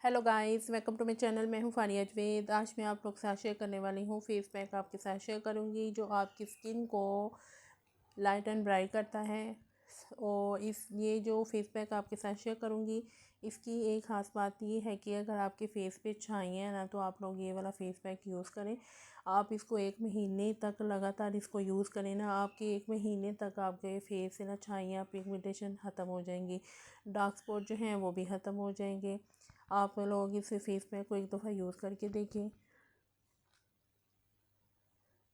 Hello guys, welcome to my channel. मैं हूं फानिया जवेद। आज मैं आप लोग के साथ शेयर करने वाली हूं फेस पैक आपके साथ शेयर करूंगी जो आपकी स्किन को लाइट एंड ब्राइट करता है। और ये जो फेस पैक आपके साथ शेयर करूंगी, इसकी एक ख़ास बात ये है कि अगर आपके फेस पे छाइयाँ हैं ना, तो आप लोग ये वाला फेस पैक यूज़ करें। आप इसको 1 महीने तक लगातार इसको यूज़ करें ना, आपके 1 महीने तक आपके फेस से ना छाइयाँ, पिगमेंटेशन ख़त्म हो जाएंगी, डार्क स्पॉट जो हैं वो भी ख़त्म हो जाएंगे। आप लोग इस फेस पैक को एक दफ़ा यूज़ करके देखें।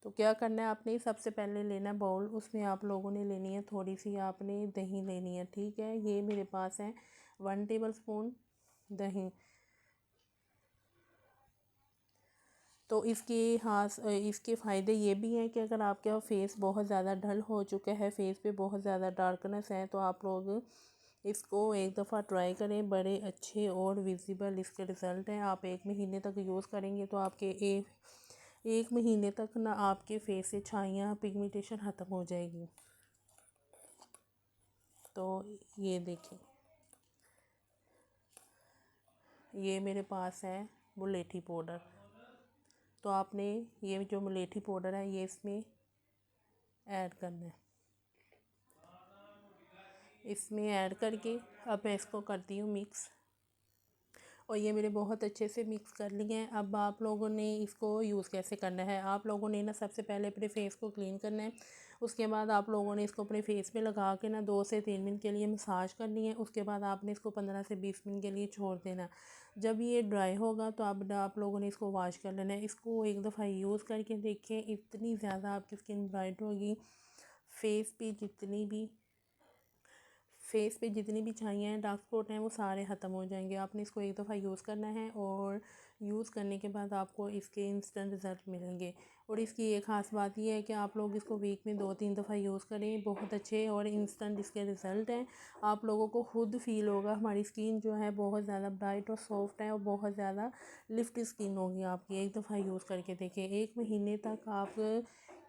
तो क्या करना है, आपने सबसे पहले लेना है बाउल, उसमें आप लोगों ने लेनी है थोड़ी सी आपने दही लेनी है। ठीक है, ये मेरे पास है 1 टेबल स्पून दही। तो इसके फ़ायदे ये भी हैं कि अगर आपका फेस बहुत ज़्यादा डल हो चुका है, फेस पे बहुत ज़्यादा डार्कनेस है, तो आप लोग इसको एक दफ़ा ट्राई करें। बड़े अच्छे और विजिबल इसके रिज़ल्ट हैं। आप 1 महीने तक यूज़ करेंगे तो आपके एक महीने तक ना आपके फेस से छाइयाँ, पिगमेंटेशन ख़त्म हो जाएगी। तो ये देखें, ये मेरे पास है मुलेठी पाउडर। तो आपने ये जो मुलेठी पाउडर है ये इसमें ऐड करना है। इसमें ऐड करके अब मैं इसको करती हूँ मिक्स। और ये मेरे बहुत अच्छे से मिक्स कर लिए हैं। अब आप लोगों ने इसको यूज़ कैसे करना है, आप लोगों ने ना सबसे पहले अपने फेस को क्लीन करना है। उसके बाद आप लोगों ने इसको अपने फेस पे लगा के ना 2 से 3 मिनट के लिए मसाज करनी है। उसके बाद आपने इसको 15 से 20 मिनट के लिए छोड़ देना है। जब ये ड्राई होगा तो आप लोगों ने इसको वॉश कर लेना है। इसको एक दफ़ा यूज़ करके देखें, इतनी ज़्यादा आपकी स्किन ब्राइट होगी। फेस पे जितनी भी फेस पे जितनी भी छाइयाँ हैं, डार्क स्पॉट हैं, वो सारे ख़त्म हो जाएंगे। आपने इसको एक दफ़ा यूज़ करना है और यूज़ करने के बाद आपको इसके इंस्टेंट रिज़ल्ट मिलेंगे। और इसकी एक ख़ास बात ये है कि आप लोग इसको वीक में 2-3 दफ़ा यूज़ करें, बहुत अच्छे और इंस्टेंट इसके रिज़ल्ट हैं। आप लोगों को खुद फील होगा हमारी स्किन जो है बहुत ज़्यादा ब्राइट और सॉफ्ट है और बहुत ज़्यादा लिफ्ट स्किन होगी आपकी। एक दफ़ा यूज़ करके देखें, 1 महीने तक आप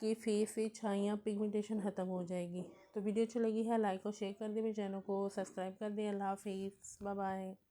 के फेस से छाइयाँ, पिगमेंटेशन ख़त्म हो जाएगी। तो वीडियो अच्छी लगी है लाइक और शेयर कर दें, मेरे चैनल को सब्सक्राइब कर दें। अल्लाह हाफिज़, बाय बाय।